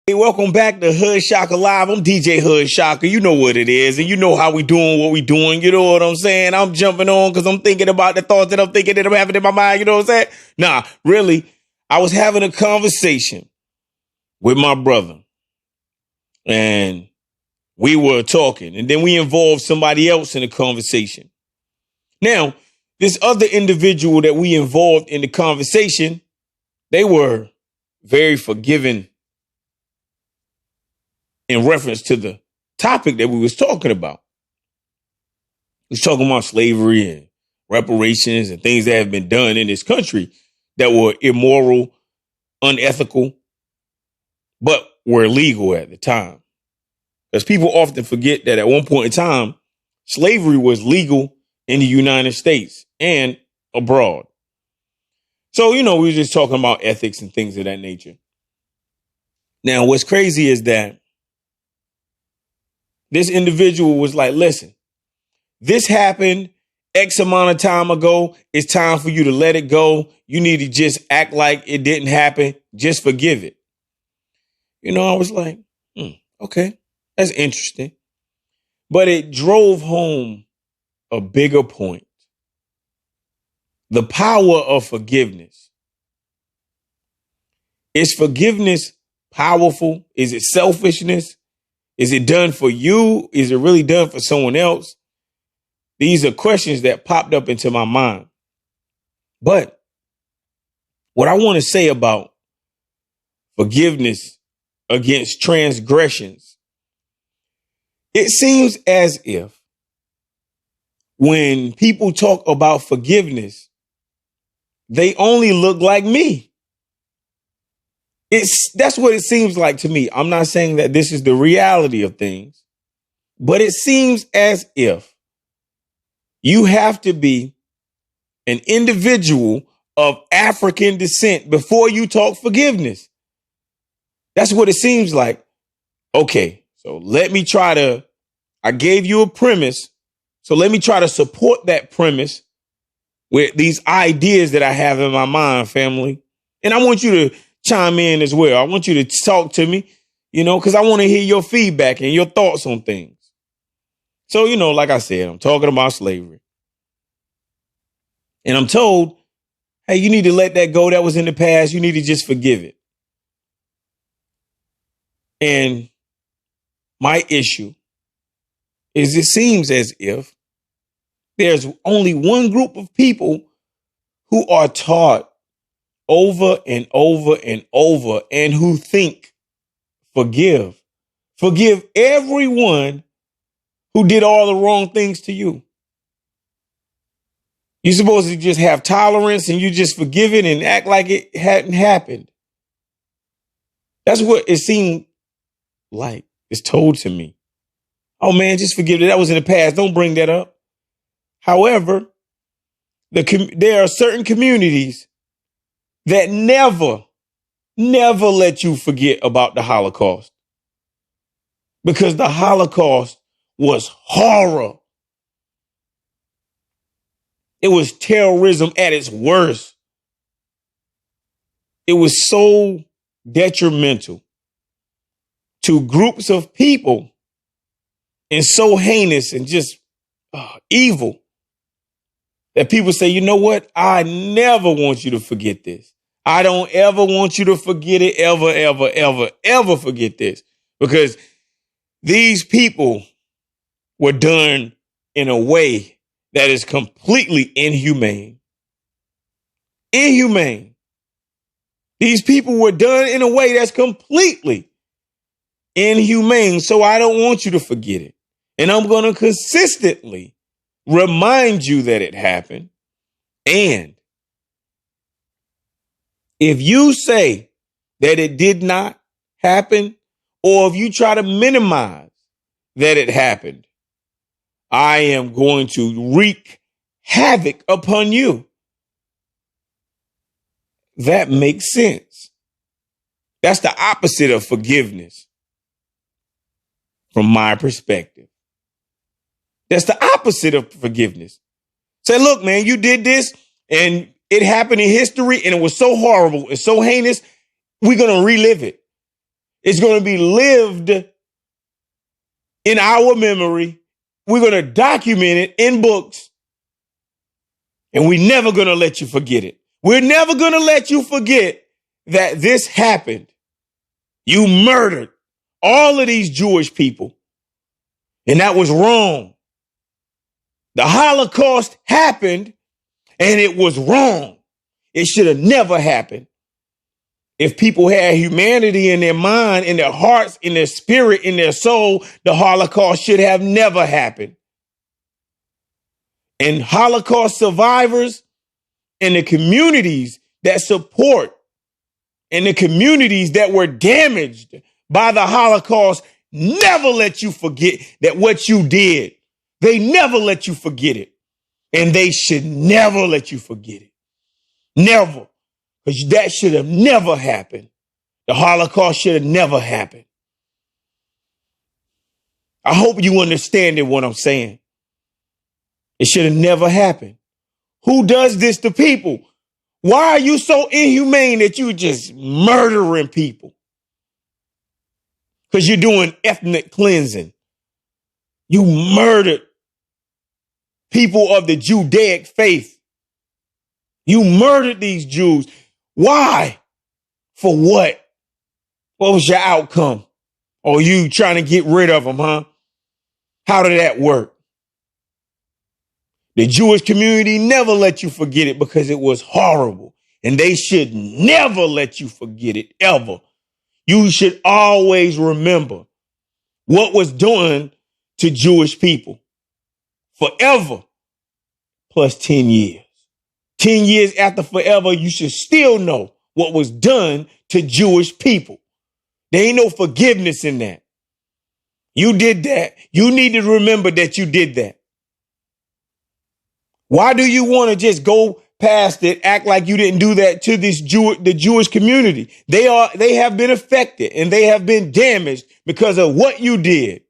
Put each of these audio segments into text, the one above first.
Hey, welcome back to Hood Shaka Live. I'm DJ Hood Shaka. You know what it is, and you know how we doing what we doing. You know what I'm saying? I'm jumping on because I'm thinking about the thoughts that I'm thinking that I'm having in my mind. You know what I'm saying? Nah, really, I was having a conversation with my brother, and we were talking, and then we involved somebody else in the conversation. Now, this other individual that we involved in the conversation, they were very forgiving in reference to the topic that we was talking about. We was talking about slavery and reparations and things that have been done in this country that were immoral, unethical, but were illegal at the time. Because people often forget that at one point in time, slavery was legal in the United States and abroad. So, we were just talking about ethics and things of that nature. Now, what's crazy is that this individual was like, listen, this happened X amount of time ago. It's time for you to let it go. You need to just act like it didn't happen. Just forgive it. I was like, okay, that's interesting. But it drove home a bigger point. The power of forgiveness. Is forgiveness powerful? Is it selfishness? Is it done for you? Is it really done for someone else? These are questions that popped up into my mind. But what I want to say about forgiveness against transgressions, it seems as if when people talk about forgiveness, they only look like me. That's what it seems like to me. I'm not saying that this is the reality of things, but it seems as if you have to be an individual of African descent before you talk forgiveness. That's what it seems like. Okay, so I gave you a premise. So let me try to support that premise with these ideas that I have in my mind, family. And I want you to chime in as well. I want you to talk to me, because I want to hear your feedback and your thoughts on things. So, like I said, I'm talking about slavery. And I'm told, hey, you need to let that go. That was in the past. You need to just forgive it. And my issue is it seems as if there's only one group of people who are taught over and over and over and who think forgive. Forgive everyone who did all the wrong things to you. You're supposed to just have tolerance and you just forgive it and act like it hadn't happened. That's what it seemed like it's told to me. Oh man, just forgive it. That was in the past. Don't bring that up. However, there are certain communities that never let you forget about the Holocaust. Because the Holocaust was horror. It was terrorism at its worst. It was so detrimental to groups of people and so heinous and just evil that people say, you know what? I never want you to forget this. I don't ever want you to forget it, ever, ever, ever, ever forget this. Because these people were done in a way that is completely inhumane. Inhumane. These people were done in a way that's completely inhumane. So I don't want you to forget it. And I'm going to consistently remind you that it happened. And if you say that it did not happen, or if you try to minimize that it happened, I am going to wreak havoc upon you. That makes sense. That's the opposite of forgiveness from my perspective. That's the opposite of forgiveness. Say, look, man, you did this and it happened in history and it was so horrible and so heinous. We're going to relive it. It's going to be lived in our memory. We're going to document it in books. And we're never going to let you forget it. We're never going to let you forget that this happened. You murdered all of these Jewish people. And that was wrong. The Holocaust happened and it was wrong. It should have never happened. If people had humanity in their mind, in their hearts, in their spirit, in their soul, the Holocaust should have never happened. And Holocaust survivors and the communities that support and the communities that were damaged by the Holocaust never let you forget that what you did. They never let you forget it. And they should never let you forget it. Never. Because that should have never happened. The Holocaust should have never happened. I hope you understand what I'm saying. It should have never happened. Who does this to people? Why are you so inhumane that you just murdering people? Because you're doing ethnic cleansing. You murdered people of the Judaic faith. You murdered these Jews. Why? For what? What was your outcome? Or you trying to get rid of them, huh? How did that work? The Jewish community never let you forget it because it was horrible. And they should never let you forget it, ever. You should always remember what was done to Jewish people. Forever plus 10 years. 10 years after forever, you should still know what was done to Jewish people. There ain't no forgiveness in that. You did that. You need to remember that you did that. Why do you want to just go past it, act like you didn't do that to the Jewish community? They have been affected and they have been damaged because of what you did.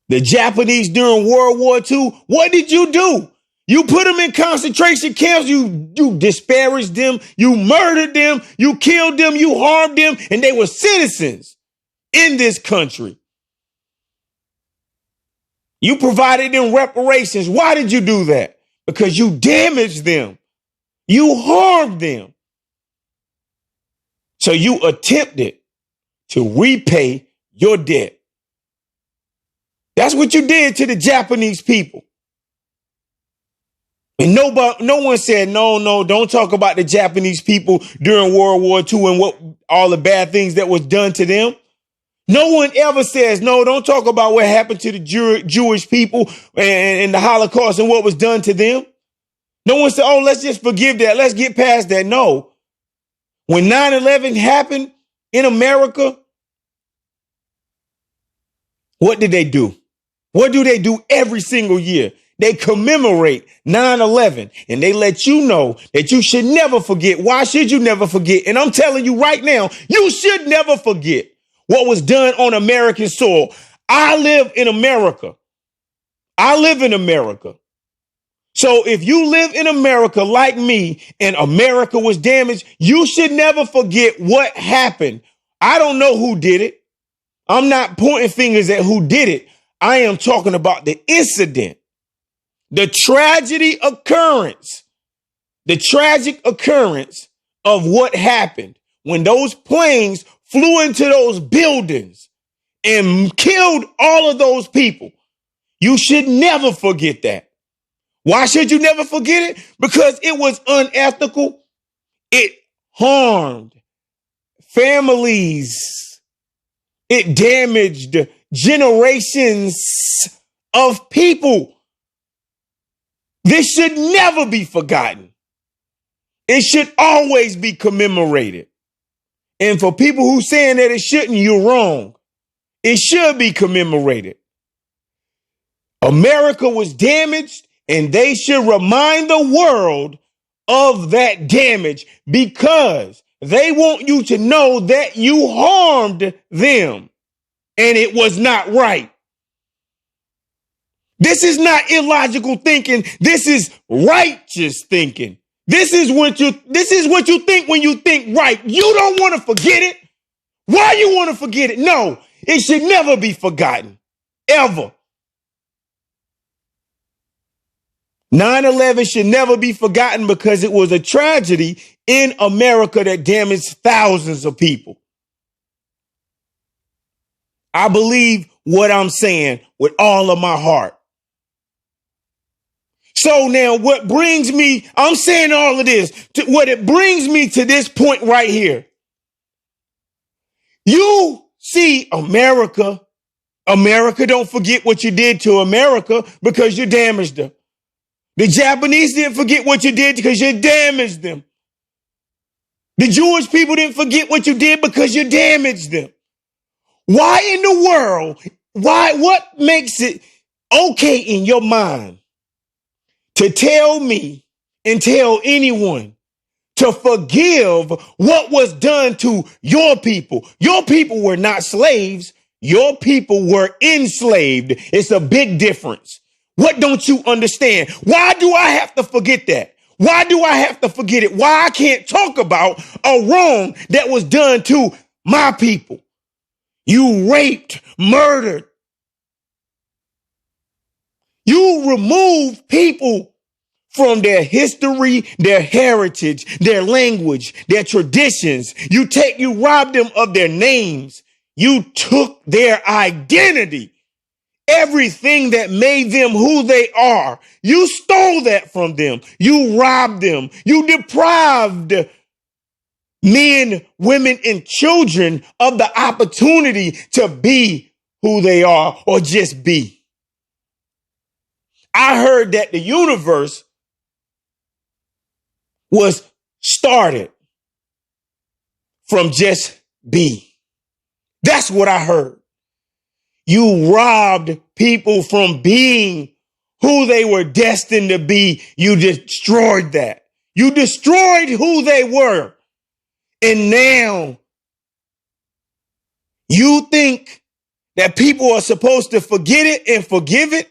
The Japanese during World War II, what did you do? You put them in concentration camps. You disparaged them. You murdered them. You killed them. You harmed them. And they were citizens in this country. You provided them reparations. Why did you do that? Because you damaged them. You harmed them. So you attempted to repay your debt. That's what you did to the Japanese people. And no one said, no, don't talk about the Japanese people during World War II and what all the bad things that was done to them. No one ever says, no, don't talk about what happened to the Jewish people and the Holocaust and what was done to them. No one said, oh, let's just forgive that. Let's get past that. No. When 9/11 happened in America, what did they do? What do they do every single year? They commemorate 9/11 and they let you know that you should never forget. Why should you never forget? And I'm telling you right now, you should never forget what was done on American soil. I live in America. I live in America. So if you live in America like me and America was damaged, you should never forget what happened. I don't know who did it. I'm not pointing fingers at who did it. I am talking about the incident, the tragic occurrence of what happened when those planes flew into those buildings and killed all of those people. You should never forget that. Why should you never forget it? Because it was unethical. It harmed families. It damaged generations of people. This should never be forgotten. It should always be commemorated. And for people who saying that it shouldn't, you're wrong. It should be commemorated. America was damaged, and they should remind the world of that damage because they want you to know that you harmed them and it was not right. This is not illogical thinking. This is righteous thinking. This is what you think when you think right. You don't want to forget it. Why you want to forget it? No, it should never be forgotten. Ever. 9/11 should never be forgotten because it was a tragedy in America that damaged thousands of people. I believe what I'm saying with all of my heart. So now I'm saying all of this, what it brings me to this point right here. You see America don't forget what you did to America because you damaged her. The Japanese didn't forget what you did because you damaged them. The Jewish people didn't forget what you did because you damaged them. Why in the world, what makes it okay in your mind to tell me and tell anyone to forgive what was done to your people? Your people were not slaves. Your people were enslaved. It's a big difference. What don't you understand? Why do I have to forget that? Why do I have to forget it? Why I can't talk about a wrong that was done to my people? You raped, murdered. You removed people from their history, their heritage, their language, their traditions. You robbed them of their names. You took their identity. Everything that made them who they are. You stole that from them. You robbed them. You deprived men, women, and children of the opportunity to be who they are or just be. I heard that the universe was started from just be. That's what I heard. You robbed people from being who they were destined to be. You destroyed that. You destroyed who they were. And now you think that people are supposed to forget it and forgive it?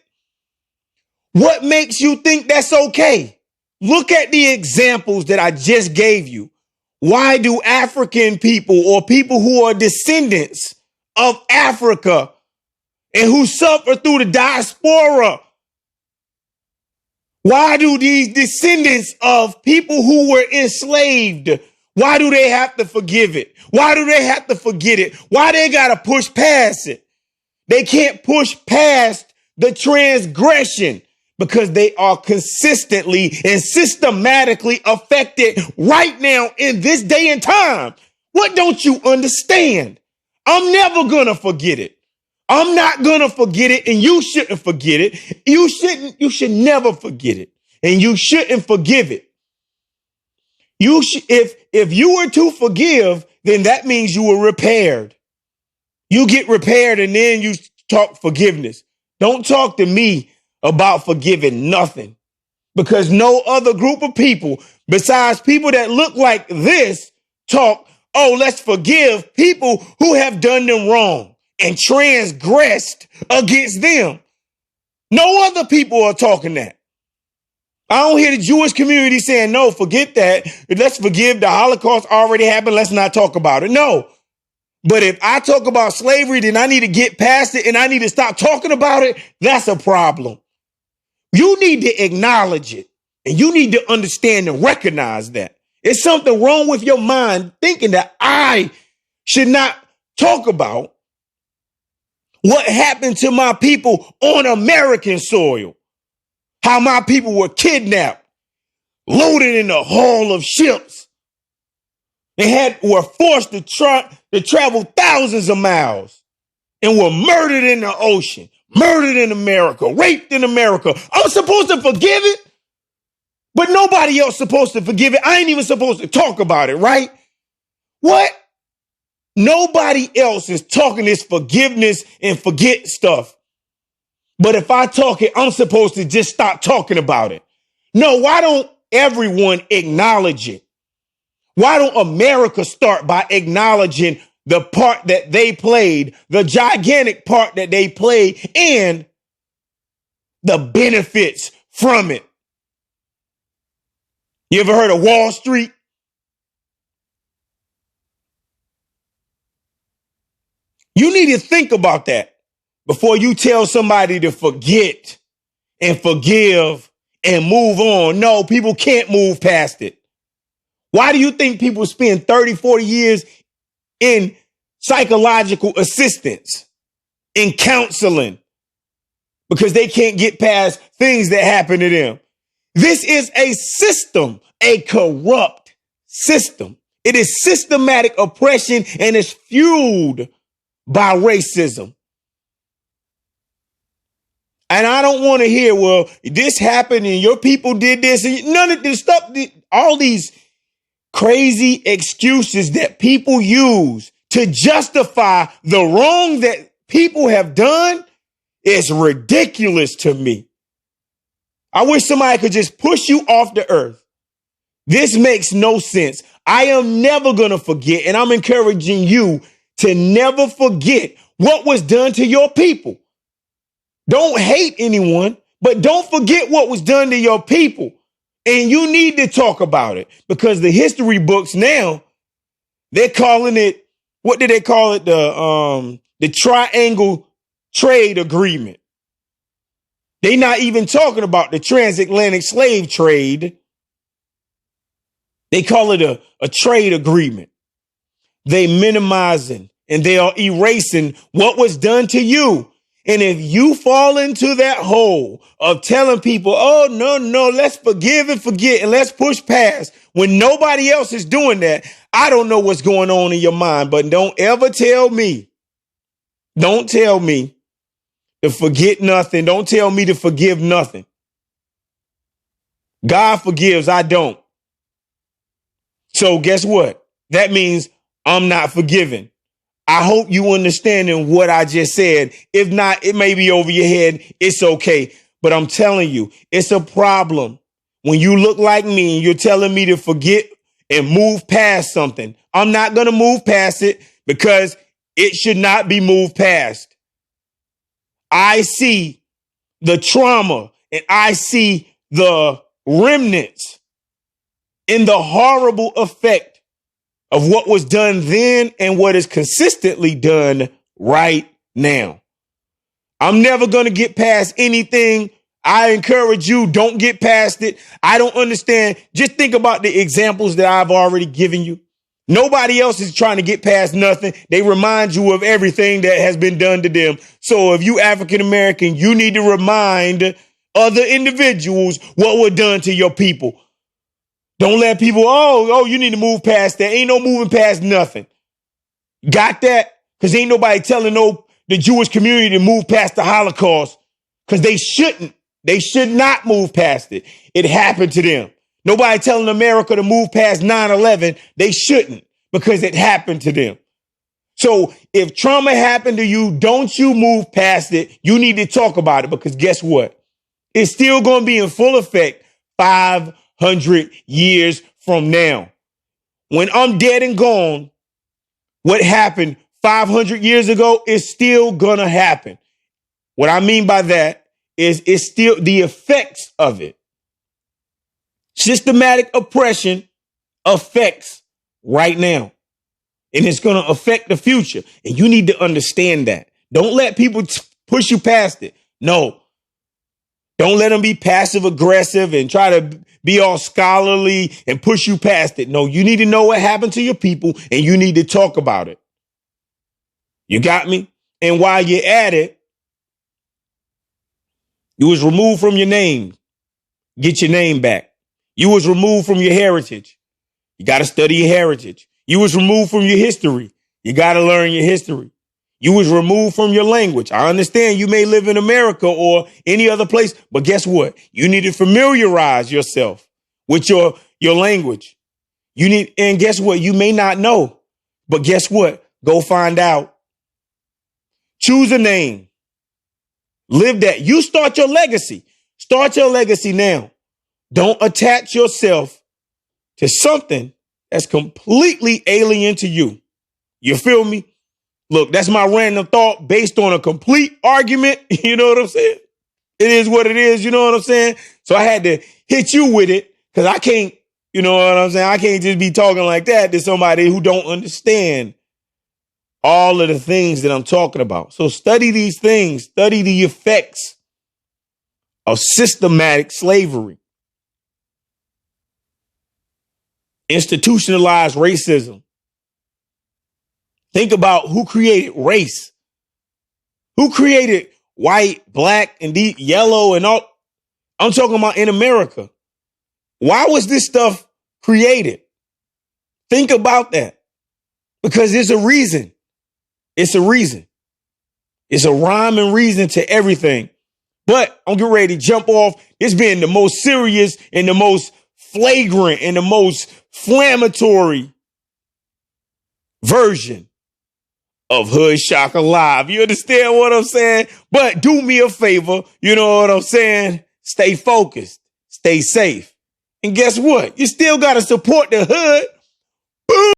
What makes you think that's okay? Look at the examples that I just gave you. Why do African people or people who are descendants of Africa and who suffer through the diaspora, why do these descendants of people who were enslaved, why do they have to forgive it? Why do they have to forget it? Why they got to push past it? They can't push past the transgression because they are consistently and systematically affected right now in this day and time. What don't you understand? I'm never going to forget it. I'm not going to forget it, and you shouldn't forget it. You should never forget it, and you shouldn't forgive it. If you were to forgive, then that means you were repaired. You get repaired, and then you talk forgiveness. Don't talk to me about forgiving nothing, because no other group of people besides people that look like this talk, oh, let's forgive people who have done them wrong and transgressed against them. No other people are talking that. I don't hear the Jewish community saying, no, forget that. Let's forgive. The Holocaust already happened. Let's not talk about it. No. But if I talk about slavery, then I need to get past it and I need to stop talking about it. That's a problem. You need to acknowledge it, and you need to understand and recognize that. It's something wrong with your mind thinking that I should not talk about what happened to my people on American soil. How my people were kidnapped, loaded in a hull of ships, and were forced to travel thousands of miles, and were murdered in the ocean, murdered in America, raped in America. I'm supposed to forgive it, but nobody else supposed to forgive it. I ain't even supposed to talk about it, right? What? Nobody else is talking this forgiveness and forget stuff. But if I talk it, I'm supposed to just stop talking about it. No, why don't everyone acknowledge it? Why don't America start by acknowledging the part that they played, the gigantic part that they played, and the benefits from it? You ever heard of Wall Street? You need to think about that before you tell somebody to forget and forgive and move on. No, people can't move past it. Why do you think people spend 30, 40 years in psychological assistance, in counseling? Because they can't get past things that happen to them. This is a system, a corrupt system. It is systematic oppression and is fueled by racism. And I don't want to hear, well, this happened and your people did this and none of this stuff, all these crazy excuses that people use to justify the wrong that people have done is ridiculous to me. I wish somebody could just push you off the earth. This makes no sense. I am never going to forget, and I'm encouraging you to never forget what was done to your people. Don't hate anyone, but don't forget what was done to your people. And you need to talk about it because the history books now, they're calling it, what do they call it? The Triangle Trade Agreement. They're not even talking about the transatlantic slave trade. They call it a trade agreement. They minimizing and they are erasing what was done to you. And if you fall into that hole of telling people, oh, no, let's forgive and forget and let's push past when nobody else is doing that, I don't know what's going on in your mind, but don't ever tell me. Don't tell me to forget nothing. Don't tell me to forgive nothing. God forgives. I don't. So guess what? That means I'm not forgiven. I hope you understanding what I just said. If not, it may be over your head. It's okay. But I'm telling you, it's a problem when you look like me and you're telling me to forget and move past something. I'm not going to move past it because it should not be moved past. I see the trauma and I see the remnants in the horrible effect of what was done then and what is consistently done right now. I'm never going to get past anything. I encourage you, don't get past it. I don't understand. Just think about the examples that I've already given you. Nobody else is trying to get past nothing. They remind you of everything that has been done to them. So if you African American, you need to remind other individuals what was done to your people. Don't let people, you need to move past that. Ain't no moving past nothing. Got that? Because ain't nobody telling the Jewish community to move past the Holocaust because they shouldn't. They should not move past it. It happened to them. Nobody telling America to move past 9/11. They shouldn't because it happened to them. So if trauma happened to you, don't you move past it. You need to talk about it because guess what? It's still going to be in full effect 500 years from now. When I'm dead and gone, what happened 500 years ago is still going to happen. What I mean by that is it's still the effects of it. Systematic oppression affects right now. And it's going to affect the future. And you need to understand that. Don't let people push you past it. No. Don't let them be passive aggressive and try to be all scholarly and push you past it. No, you need to know what happened to your people and you need to talk about it. You got me? And while you're at it, you was removed from your name. Get your name back. You was removed from your heritage. You got to study your heritage. You was removed from your history. You got to learn your history. You was removed from your language. I understand you may live in America or any other place, but guess what? You need to familiarize yourself with your language. And guess what? You may not know, but guess what? Go find out. Choose a name. Live that. You start your legacy. Start your legacy now. Don't attach yourself to something that's completely alien to you. You feel me? Look, that's my random thought based on a complete argument. You know what I'm saying? It is what it is. You know what I'm saying? So I had to hit you with it because I can't You know what I'm saying? I can't just be talking like that to somebody who don't understand all of the things that I'm talking about. So study these things, study the effects of systematic slavery, institutionalized racism. Think about who created race, who created white, black, and yellow and all. I'm talking about in America. Why was this stuff created? Think about that, because there's a reason. It's a reason. It's a rhyme and reason to everything. But I'm getting ready to jump off. This being the most serious and the most flagrant and the most inflammatory version of Hood Shaka Live. You understand what I'm saying? But do me a favor. You know what I'm saying? Stay focused. Stay safe. And guess what? You still got to support the hood. Boom.